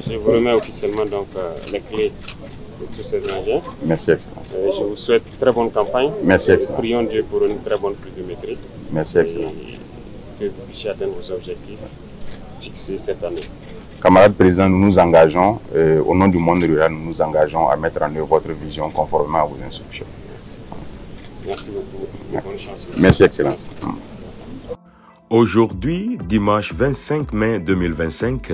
Je vous remets officiellement donc les clés de tous ces engins. Merci, Excellence. Je vous souhaite une très bonne campagne. Merci, Excellence. Prions Dieu pour une très bonne pluviométrie. Merci, Excellence. Et que vous puissiez atteindre vos objectifs fixés cette année. Camarade président, nous nous engageons, au nom du monde rural, nous nous engageons à mettre en œuvre votre vision conformément à vos instructions. Merci. Merci beaucoup. Bonne chance. Merci, Excellence. Merci. Aujourd'hui, dimanche 25 mai 2025,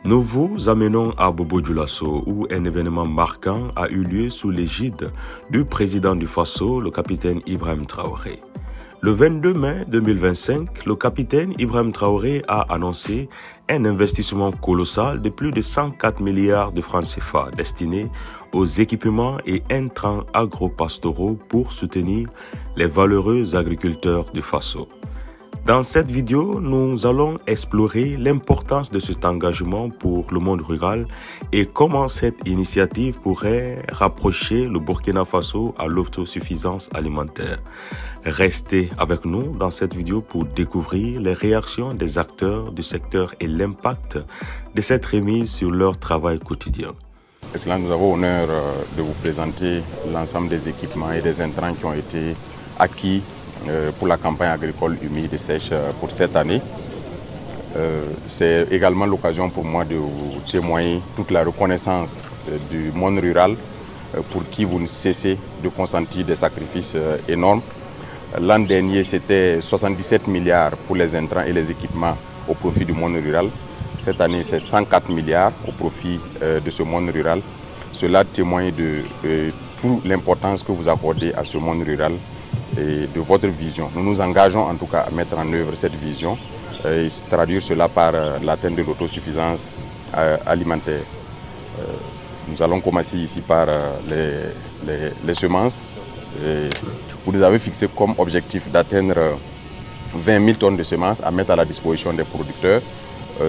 nous vous amenons à Bobo-Dioulasso où un événement marquant a eu lieu sous l'égide du président du Faso, le capitaine Ibrahim Traoré. Le 22 mai 2025, le capitaine Ibrahim Traoré a annoncé un investissement colossal de plus de 104 milliards de francs CFA destiné aux équipements et intrants agro-pastoraux pour soutenir les valeureux agriculteurs du Faso. Dans cette vidéo, nous allons explorer l'importance de cet engagement pour le monde rural et comment cette initiative pourrait rapprocher le Burkina Faso à l'autosuffisance alimentaire. Restez avec nous dans cette vidéo pour découvrir les réactions des acteurs du secteur et l'impact de cette remise sur leur travail quotidien. Excellence, nous avons l'honneur de vous présenter l'ensemble des équipements et des intrants qui ont été acquis pour la campagne agricole humide et sèche pour cette année. C'est également l'occasion pour moi de vous témoigner toute la reconnaissance du monde rural pour qui vous ne cessez de consentir des sacrifices énormes. L'an dernier, c'était 77 milliards pour les intrants et les équipements au profit du monde rural. Cette année, c'est 104 milliards au profit de ce monde rural. Cela témoigne de toute l'importance que vous accordez à ce monde rural et de votre vision. Nous nous engageons en tout cas à mettre en œuvre cette vision et traduire cela par l'atteinte de l'autosuffisance alimentaire. Nous allons commencer ici par les semences. Vous nous avez fixé comme objectif d'atteindre 20 000 tonnes de semences à mettre à la disposition des producteurs.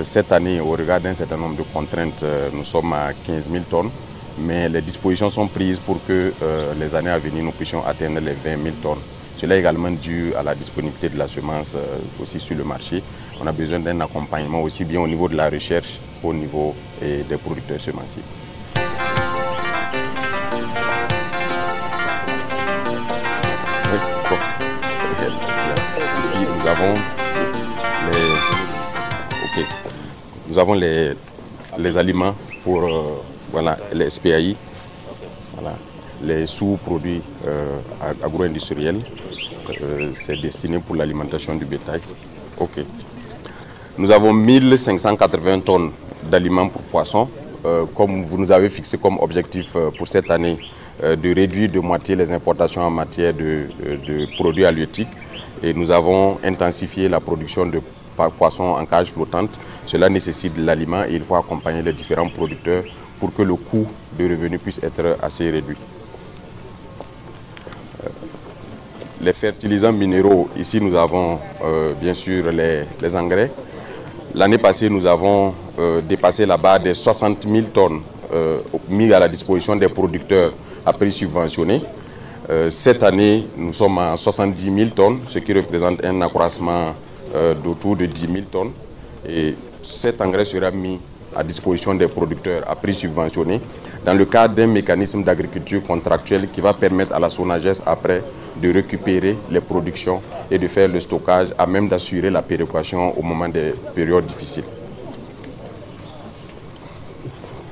Cette année, au regard d'un certain nombre de contraintes, nous sommes à 15 000 tonnes. Mais les dispositions sont prises pour que les années à venir, nous puissions atteindre les 20 000 tonnes. Cela est également dû à la disponibilité de la semence aussi sur le marché. On a besoin d'un accompagnement aussi bien au niveau de la recherche qu'au niveau des producteurs semenciers. Oui, bon. Ici, nous avons les aliments pour voilà, les SPAI, voilà, les sous-produits agro-industriels, c'est destiné pour l'alimentation du bétail. Okay. Nous avons 1580 tonnes d'aliments pour poissons. Comme vous nous avez fixé comme objectif pour cette année de réduire de moitié les importations en matière de produits halieutiques. Et nous avons intensifié la production de poissons en cage flottante. Cela nécessite de l'aliment et il faut accompagner les différents producteurs pour que le coût de revenu puisse être assez réduit. Les fertilisants minéraux, ici nous avons bien sûr les engrais. L'année passée, nous avons dépassé la barre des 60 000 tonnes mises à la disposition des producteurs à prix subventionné. Cette année, nous sommes à 70 000 tonnes, ce qui représente un accroissement d'autour de 10 000 tonnes. Et cet engrais sera mis à disposition des producteurs à prix subventionné dans le cadre d'un mécanisme d'agriculture contractuelle qui va permettre à la SONAGES après de récupérer les productions et de faire le stockage à même d'assurer la péréquation au moment des périodes difficiles.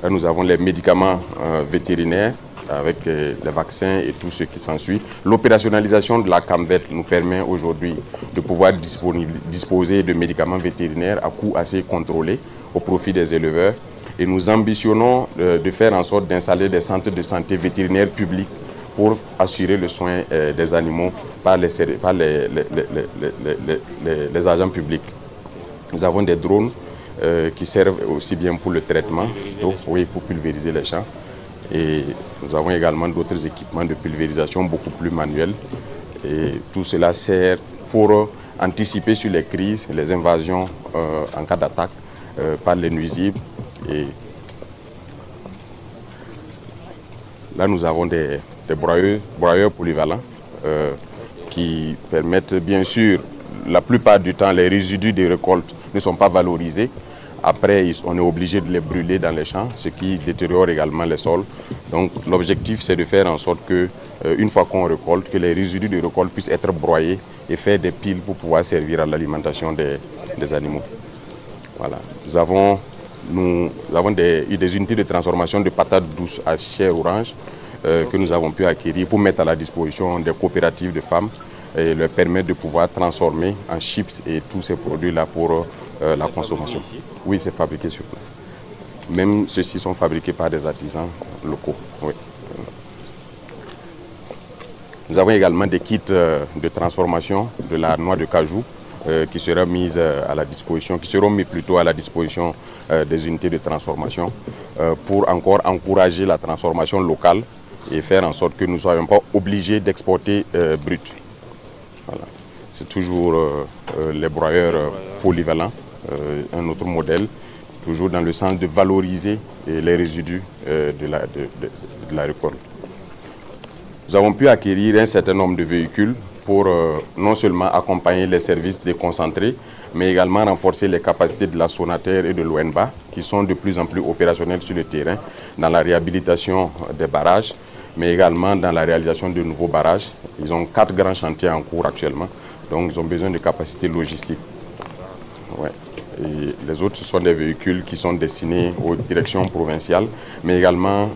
Là, nous avons les médicaments vétérinaires avec les vaccins et tout ce qui s'ensuit. L'opérationnalisation de la CAMVET nous permet aujourd'hui de pouvoir disposer de médicaments vétérinaires à coût assez contrôlé au profit des éleveurs. Et nous ambitionnons de faire en sorte d'installer des centres de santé vétérinaires publics pour assurer le soin des animaux par les agents publics. Nous avons des drones qui servent aussi bien pour le traitement, oui, pour pulvériser les champs. Et nous avons également d'autres équipements de pulvérisation beaucoup plus manuels. Et tout cela sert pour anticiper sur les crises, les invasions en cas d'attaque par les nuisibles. Et là, nous avons des broyeurs polyvalents qui permettent, bien sûr, la plupart du temps, les résidus des récoltes ne sont pas valorisés. Après, on est obligé de les brûler dans les champs, ce qui détériore également les sols. Donc l'objectif, c'est de faire en sorte que, une fois qu'on récolte, que les résidus de récolte puissent être broyés et faire des piles pour pouvoir servir à l'alimentation des animaux. Voilà. Nous avons eu des unités de transformation de patates douces à chair orange que nous avons pu acquérir pour mettre à la disposition des coopératives de femmes et leur permettre de pouvoir transformer en chips et tous ces produits-là pour la consommation. Oui, c'est fabriqué sur place. Même ceux-ci sont fabriqués par des artisans locaux. Oui. Nous avons également des kits de transformation de la noix de cajou qui seront mis à la disposition, qui seront mis plutôt à la disposition des unités de transformation pour encore encourager la transformation locale et faire en sorte que nous ne soyons pas obligés d'exporter brut. Voilà. C'est toujours les broyeurs polyvalents, un autre modèle, toujours dans le sens de valoriser les résidus de la récolte. Nous avons pu acquérir un certain nombre de véhicules pour non seulement accompagner les services déconcentrés, mais également renforcer les capacités de la Sonater et de l'ONBA, qui sont de plus en plus opérationnels sur le terrain, dans la réhabilitation des barrages, mais également dans la réalisation de nouveaux barrages. Ils ont 4 grands chantiers en cours actuellement, donc ils ont besoin de capacités logistiques. Ouais. Et les autres, ce sont des véhicules qui sont destinés aux directions provinciales, mais également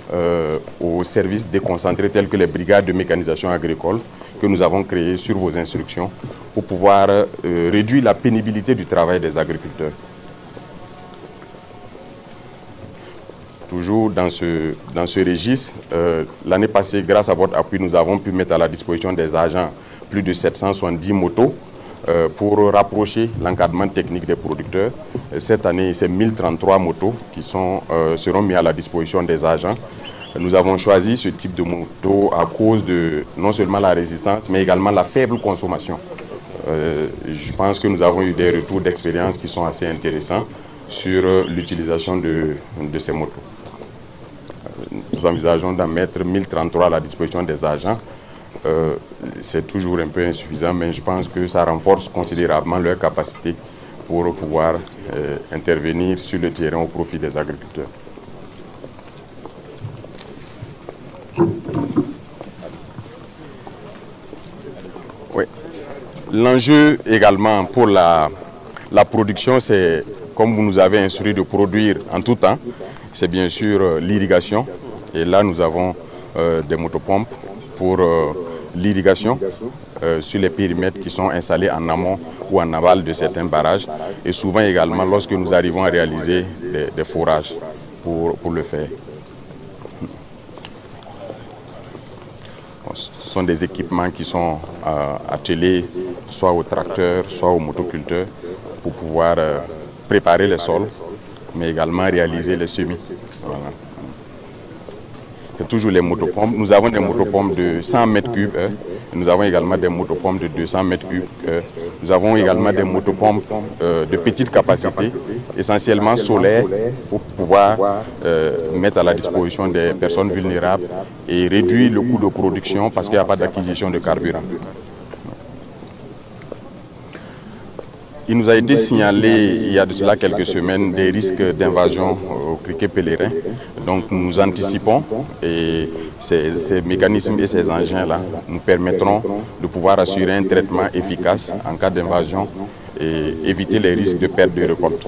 aux services déconcentrés tels que les brigades de mécanisation agricole que nous avons créées sur vos instructions pour pouvoir réduire la pénibilité du travail des agriculteurs. Toujours dans ce registre, l'année passée, grâce à votre appui, nous avons pu mettre à la disposition des agents plus de 770 motos pour rapprocher l'encadrement technique des producteurs. Cette année, c'est 1033 motos qui seront mis à la disposition des agents. Nous avons choisi ce type de moto à cause de non seulement la résistance, mais également la faible consommation. Je pense que nous avons eu des retours d'expérience qui sont assez intéressants sur l'utilisation de ces motos. Nous envisageons d'en mettre 1033 à la disposition des agents. C'est toujours un peu insuffisant, mais je pense que ça renforce considérablement leur capacité pour pouvoir intervenir sur le terrain au profit des agriculteurs. Oui. L'enjeu également pour la production, c'est, comme vous nous avez instruit de produire en tout temps, c'est bien sûr l'irrigation. Et là, nous avons des motopompes pour l'irrigation sur les périmètres qui sont installés en amont ou en aval de certains barrages. Et souvent également lorsque nous arrivons à réaliser des forages pour le faire. Ce sont des équipements qui sont attelés soit aux tracteurs, soit aux motoculteurs pour pouvoir préparer les sols, mais également réaliser les semis. Voilà. C'est toujours les motopompes. Nous avons des motopompes de 100 mètres cubes. Nous avons également des motopompes de 200 mètres cubes. Nous avons également des motopompes de petite capacité, essentiellement solaires, pour pouvoir mettre à la disposition des personnes vulnérables et réduire le coût de production parce qu'il n'y a pas d'acquisition de carburant. Il nous a été signalé il y a de cela quelques semaines des risques d'invasion au criquet pèlerin. Donc nous anticipons et ces mécanismes et ces engins-là nous permettront de pouvoir assurer un traitement efficace en cas d'invasion et éviter les risques de perte de récolte.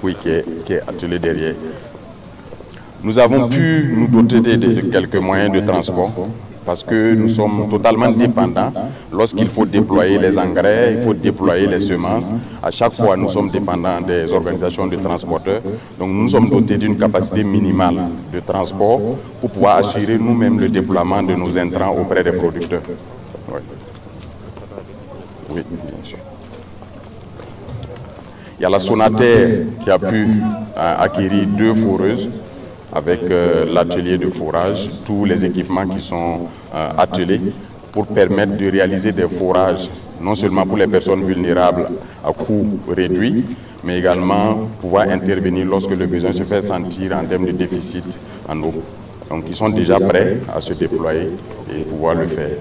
Oui, qui est attelé derrière. Nous avons pu nous doter de quelques moyens de transport parce que nous sommes totalement dépendants. Lorsqu'il faut déployer les engrais, il faut déployer les semences. À chaque fois, nous sommes dépendants des organisations de transporteurs. Donc nous sommes dotés d'une capacité minimale de transport pour pouvoir assurer nous-mêmes le déploiement de nos intrants auprès des producteurs. Oui, bien sûr. Il y a la Sonater qui a pu acquérir 2 foreuses avec l'atelier de forage, tous les équipements qui sont attelés pour permettre de réaliser des forages, non seulement pour les personnes vulnérables à coût réduit, mais également pouvoir intervenir lorsque le besoin se fait sentir en termes de déficit en eau. Donc ils sont déjà prêts à se déployer et pouvoir le faire.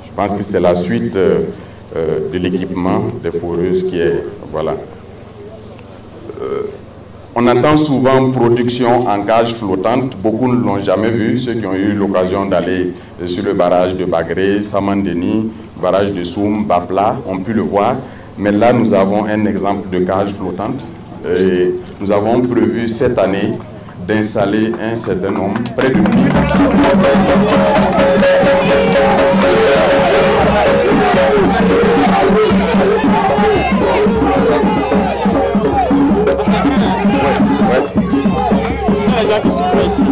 Je pense que c'est la suite de l'équipement des foreuses qui est... Voilà. On entend souvent production en cage flottante. Beaucoup ne l'ont jamais vu. Ceux qui ont eu l'occasion d'aller sur le barrage de Bagré, Samandeni, barrage de Soum, Bapla, ont pu le voir. Mais là, nous avons un exemple de cage flottante. Et nous avons prévu cette année d'installer un certain nombre, près de 1000.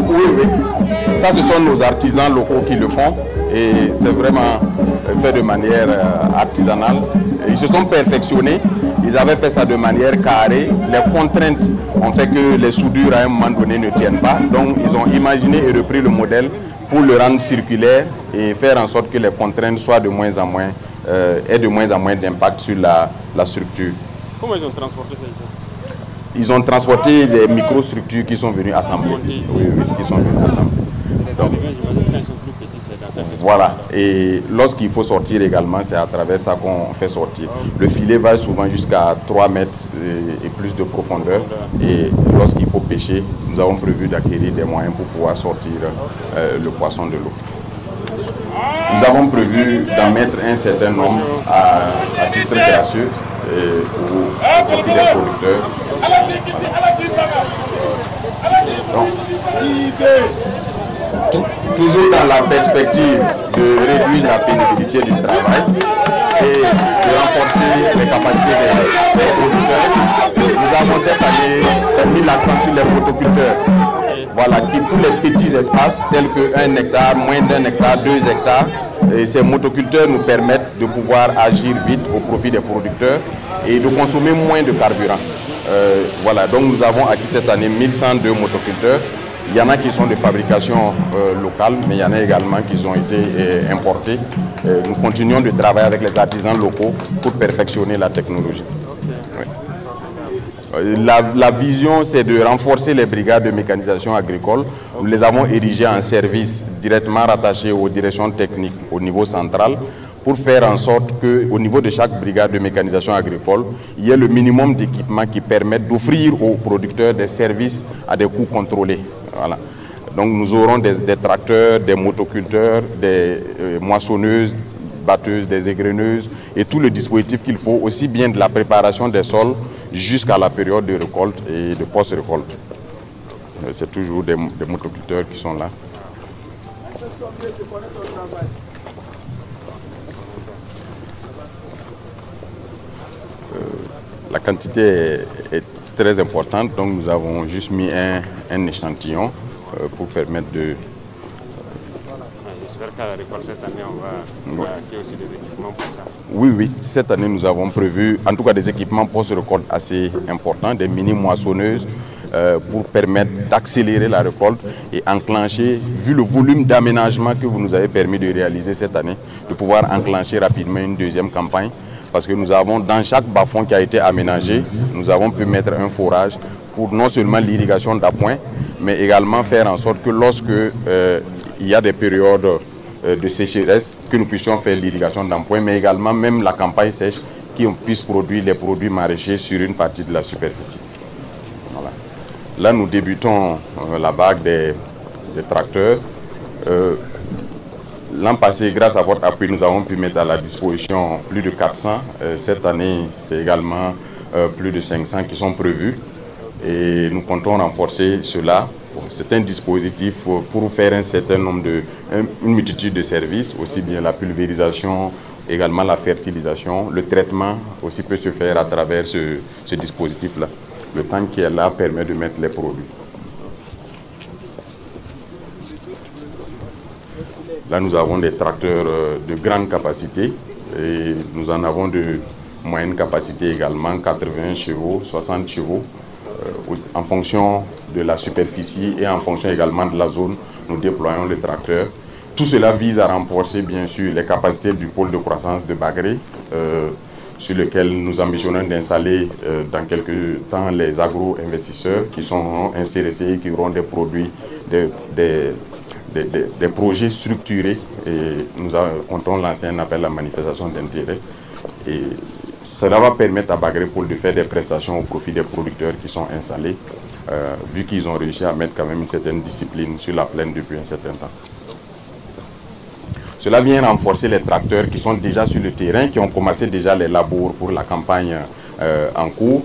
Oui, oui. Ça, ce sont nos artisans locaux qui le font et c'est vraiment fait de manière artisanale. Ils se sont perfectionnés. Ils avaient fait ça de manière carrée. Les contraintes ont fait que les soudures à un moment donné ne tiennent pas. Donc, ils ont imaginé et repris le modèle pour le rendre circulaire et faire en sorte que les contraintes soient de moins en moins, aient de moins en moins d'impact sur la structure. Comment ils ont transporté ça ici? Ils ont transporté les microstructures qui sont venues assembler. Oui, oui, qui sont venues assembler. Donc, voilà, et lorsqu'il faut sortir également, c'est à travers ça qu'on fait sortir. Le filet va souvent jusqu'à 3 mètres et plus de profondeur. Et lorsqu'il faut pêcher, nous avons prévu d'acquérir des moyens pour pouvoir sortir le poisson de l'eau. Nous avons prévu d'en mettre un certain nombre à titre gracieux au profit des producteurs. Donc, toujours dans la perspective de réduire la pénibilité du travail et de renforcer les capacités des producteurs, nous avons cette année mis l'accent sur les motoculteurs. Voilà, qui tous les petits espaces tels que 1 hectare, moins d'1 hectare, 2 hectares, et ces motoculteurs nous permettent de pouvoir agir vite au profit des producteurs et de consommer moins de carburant. Voilà, donc nous avons acquis cette année 1102 motoculteurs. Il y en a qui sont de fabrication locale, mais il y en a également qui ont été importés. Nous continuons de travailler avec les artisans locaux pour perfectionner la technologie. Oui. La vision, c'est de renforcer les brigades de mécanisation agricole. Nous les avons érigées en service directement rattachés aux directions techniques au niveau central, pour faire en sorte qu'au niveau de chaque brigade de mécanisation agricole, il y ait le minimum d'équipements qui permettent d'offrir aux producteurs des services à des coûts contrôlés. Voilà. Donc nous aurons des tracteurs, des motoculteurs, des moissonneuses, batteuses, des égreneuses et tout le dispositif qu'il faut, aussi bien de la préparation des sols jusqu'à la période de récolte et de post-récolte. C'est toujours des motoculteurs qui sont là. La quantité est très importante, donc nous avons juste mis un échantillon pour permettre de... J'espère qu'à la récolte cette année, on va acquérir aussi des équipements pour ça. Oui, oui. Cette année, nous avons prévu, en tout cas, des équipements post-récolte assez importants, des mini-moissonneuses pour permettre d'accélérer la récolte et enclencher, vu le volume d'aménagement que vous nous avez permis de réaliser cette année, de pouvoir enclencher rapidement une deuxième campagne. Parce que nous avons, dans chaque bas-fond qui a été aménagé, nous avons pu mettre un forage pour non seulement l'irrigation d'appoint, mais également faire en sorte que lorsque il y a des périodes de sécheresse, que nous puissions faire l'irrigation d'appoint, mais également même la campagne sèche, qu'on puisse produire les produits maraîchers sur une partie de la superficie. Voilà. Là, nous débutons la vague des tracteurs. L'an passé, grâce à votre appui, nous avons pu mettre à la disposition plus de 400. Cette année, c'est également plus de 500 qui sont prévus. Et nous comptons renforcer cela. C'est un dispositif pour faire un certain nombre une multitude de services, aussi bien la pulvérisation, également la fertilisation. Le traitement aussi peut se faire à travers ce dispositif-là. Le tank qui est là permet de mettre les produits. Là, nous avons des tracteurs de grande capacité et nous en avons de moyenne capacité également, 80 chevaux, 60 chevaux. En fonction de la superficie et en fonction également de la zone, nous déployons les tracteurs. Tout cela vise à renforcer bien sûr les capacités du pôle de croissance de Bagré, sur lequel nous ambitionnons d'installer dans quelques temps les agro-investisseurs qui sont intéressés et qui auront des produits, des des projets structurés et nous comptons lancer un appel à manifestation d'intérêt. Et cela va permettre à Bagrépol de faire des prestations au profit des producteurs qui sont installés, vu qu'ils ont réussi à mettre quand même une certaine discipline sur la plaine depuis un certain temps. Cela vient renforcer les tracteurs qui sont déjà sur le terrain, qui ont commencé déjà les labours pour la campagne en cours,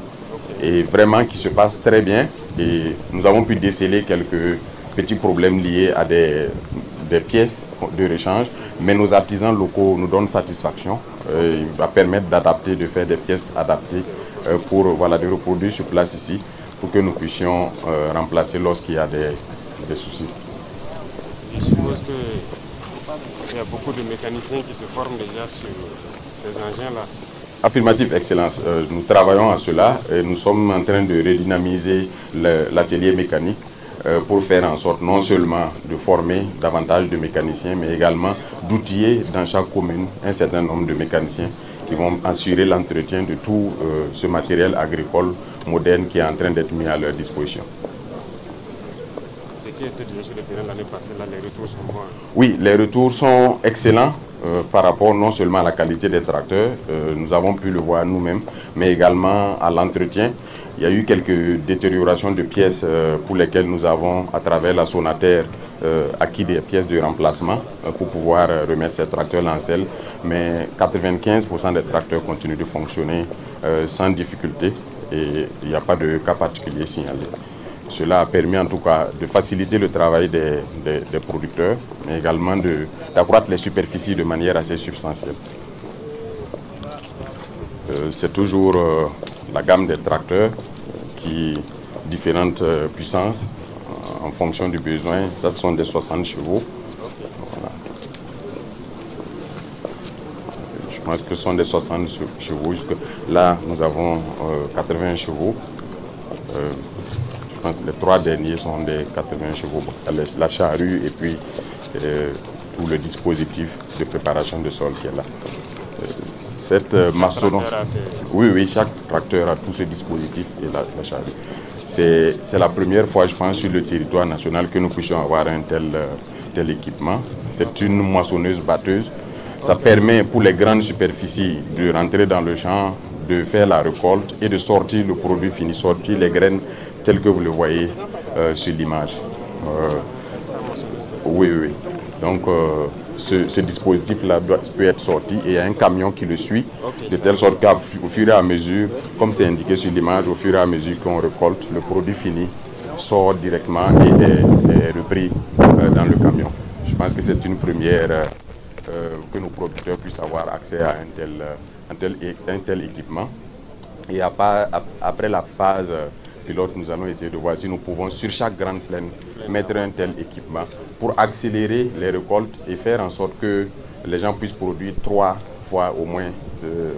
et vraiment qui se passe très bien. Et nous avons pu déceler quelques petits problèmes liés à des pièces de rechange, mais nos artisans locaux nous donnent satisfaction. Il va permettre d'adapter, de faire des pièces adaptées pour de reproduire sur place ici, pour que nous puissions remplacer lorsqu'il y a des soucis. Je suppose qu'il y a beaucoup de mécaniciens qui se forment déjà sur ces engins-là. Affirmatif, Excellence. Nous travaillons à cela et nous sommes en train de redynamiser l'atelier mécanique pour faire en sorte non seulement de former davantage de mécaniciens, mais également d'outiller dans chaque commune un certain nombre de mécaniciens qui vont assurer l'entretien de tout ce matériel agricole moderne qui est en train d'être mis à leur disposition. Ce qui était déjà sur le terrain l'année passée, là, les retours sont bons. Oui, les retours sont excellents par rapport non seulement à la qualité des tracteurs, nous avons pu le voir nous-mêmes, mais également à l'entretien. Il y a eu quelques détériorations de pièces pour lesquelles nous avons, à travers la Sonater, acquis des pièces de remplacement pour pouvoir remettre ces tracteurs en selle. Mais 95% des tracteurs continuent de fonctionner sans difficulté et il n'y a pas de cas particulier signalé. Cela a permis en tout cas de faciliter le travail des producteurs, mais également d'accroître les superficies de manière assez substantielle. C'est toujours la gamme des tracteurs qui différentes puissances en fonction du besoin. Ça, ce sont des 60 chevaux. Voilà. Je pense que ce sont des 60 chevaux. Là, nous avons 80 chevaux. Je pense que les 3 derniers sont des 80 chevaux. La charrue et puis tout le dispositif de préparation de sol qui est là. Cette maçonnerie. Oui, chaque tracteur a tout ce dispositif et la charrue. C'est la première fois, je pense, sur le territoire national que nous puissions avoir un tel équipement. C'est une moissonneuse batteuse. Ça permet pour les grandes superficies de rentrer dans le champ, de faire la récolte et de sortir le produit fini, sortir les graines telles que vous le voyez sur l'image. Oui. Donc ce dispositif-là peut être sorti et il y a un camion qui le suit, de telle sorte qu'au fur et à mesure, comme c'est indiqué sur l'image, au fur et à mesure qu'on récolte, le produit fini sort directement et est repris dans le camion. Je pense que c'est une première que nos producteurs puissent avoir accès à un tel équipement. Et après la phase pilote, nous allons essayer de voir si nous pouvons sur chaque grande plaine mettre un tel équipement pour accélérer les récoltes et faire en sorte que les gens puissent produire 3 fois au moins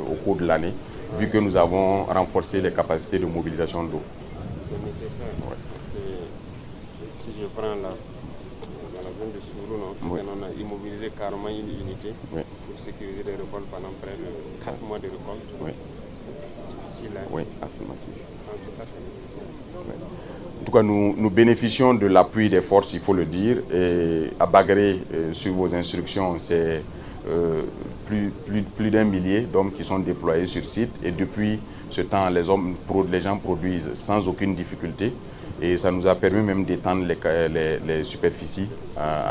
au cours de l'année, vu que nous avons renforcé les capacités de mobilisation d'eau. C'est nécessaire, parce que si je prends dans la zone de Sourou, on a immobilisé carrément une unité pour sécuriser les récoltes pendant près de 4 mois de récolte. C'est difficile. Oui, affirmatif. Ça, c'est nécessaire. En tout cas, nous bénéficions de l'appui des forces, il faut le dire. Et à Bagré, sur vos instructions, c'est plus d'1 millier d'hommes qui sont déployés sur site. Et depuis ce temps, les gens produisent sans aucune difficulté. Et ça nous a permis même d'étendre les superficies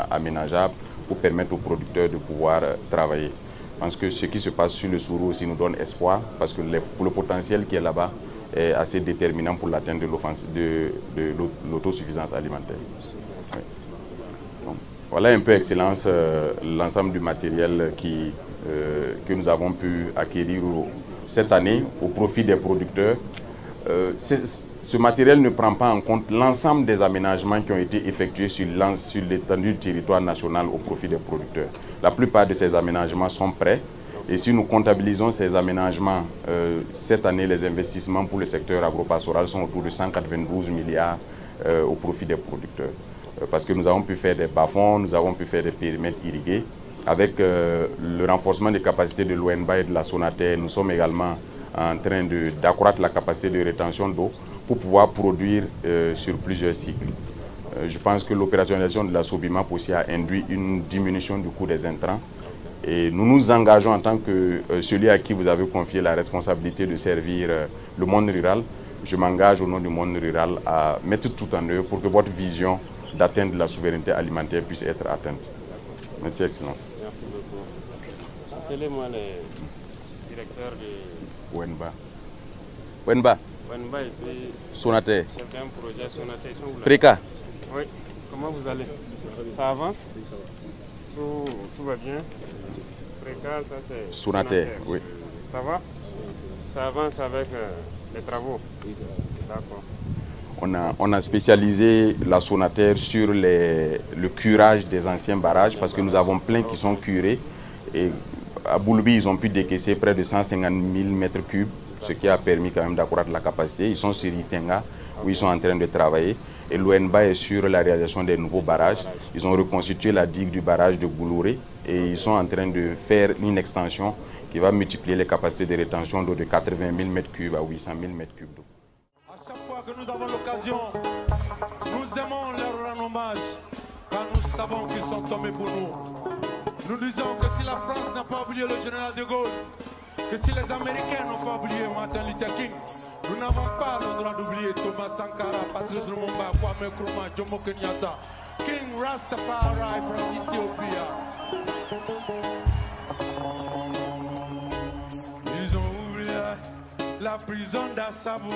aménageables pour permettre aux producteurs de pouvoir travailler. Je pense que ce qui se passe sur le Sourou aussi nous donne espoir, parce que le potentiel qui est là-bas est assez déterminant pour l'atteinte de l'autosuffisance alimentaire. Oui. Donc, voilà un peu, Excellence, l'ensemble du matériel que nous avons pu acquérir cette année au profit des producteurs. Ce matériel ne prend pas en compte l'ensemble des aménagements qui ont été effectués sur l'étendue du territoire national au profit des producteurs. La plupart de ces aménagements sont prêts. Et si nous comptabilisons ces aménagements, cette année, les investissements pour le secteur agropastoral sont autour de 192 milliards au profit des producteurs. Parce que nous avons pu faire des bas-fonds, nous avons pu faire des périmètres irrigués. Avec le renforcement des capacités de l'ONBA et de la Sonater, nous sommes également en train d'accroître la capacité de rétention d'eau pour pouvoir produire sur plusieurs cycles. Je pense que l'opérationnalisation de la Sobimap aussi a induit une diminution du coût des intrants. Et nous nous engageons en tant que celui à qui vous avez confié la responsabilité de servir le monde rural. Je m'engage au nom du monde rural à mettre tout en œuvre pour que votre vision d'atteindre la souveraineté alimentaire puisse être atteinte. Merci, Excellence. Merci beaucoup. Appelez-moi le directeur de Wenba. Wenba. Wenba et puis Sonatel. chef d'un projet Sonatel. Préca. Oui. Comment vous allez? Ça avance? Tout va bien? Préca, ça c'est Sonatel, oui. Ça va? Ça avance avec les travaux? D'accord. On a spécialisé la Sonatel sur le curage des anciens barrages parce que nous avons plein qui sont curés. Et à Boulbi, ils ont pu décaisser près de 150 000 mètres cubes, ce qui a permis quand même d'accroître la capacité. Ils sont sur Itenga, où ils sont en train de travailler. Et l'ONBA est sur la réalisation des nouveaux barrages. Ils ont reconstitué la digue du barrage de Goulouré et ils sont en train de faire une extension qui va multiplier les capacités de rétention d'eau de 80 000 m3 à 800 000 m3 d'eau. À chaque fois que nous avons l'occasion, nous aimons leur rendre hommage, car nous savons qu'ils sont tombés pour nous. Nous disons que si la France n'a pas oublié le général de Gaulle, que si les Américains n'ont pas oublié Martin Luther King, nous n'avons pas le droit d'oublier Thomas Sankara, Patrice Lumumba, Kwame Nkrumah, Jomo Kenyatta, King Rastafari from Ethiopia. Ils ont oublié la prison d'Assabo.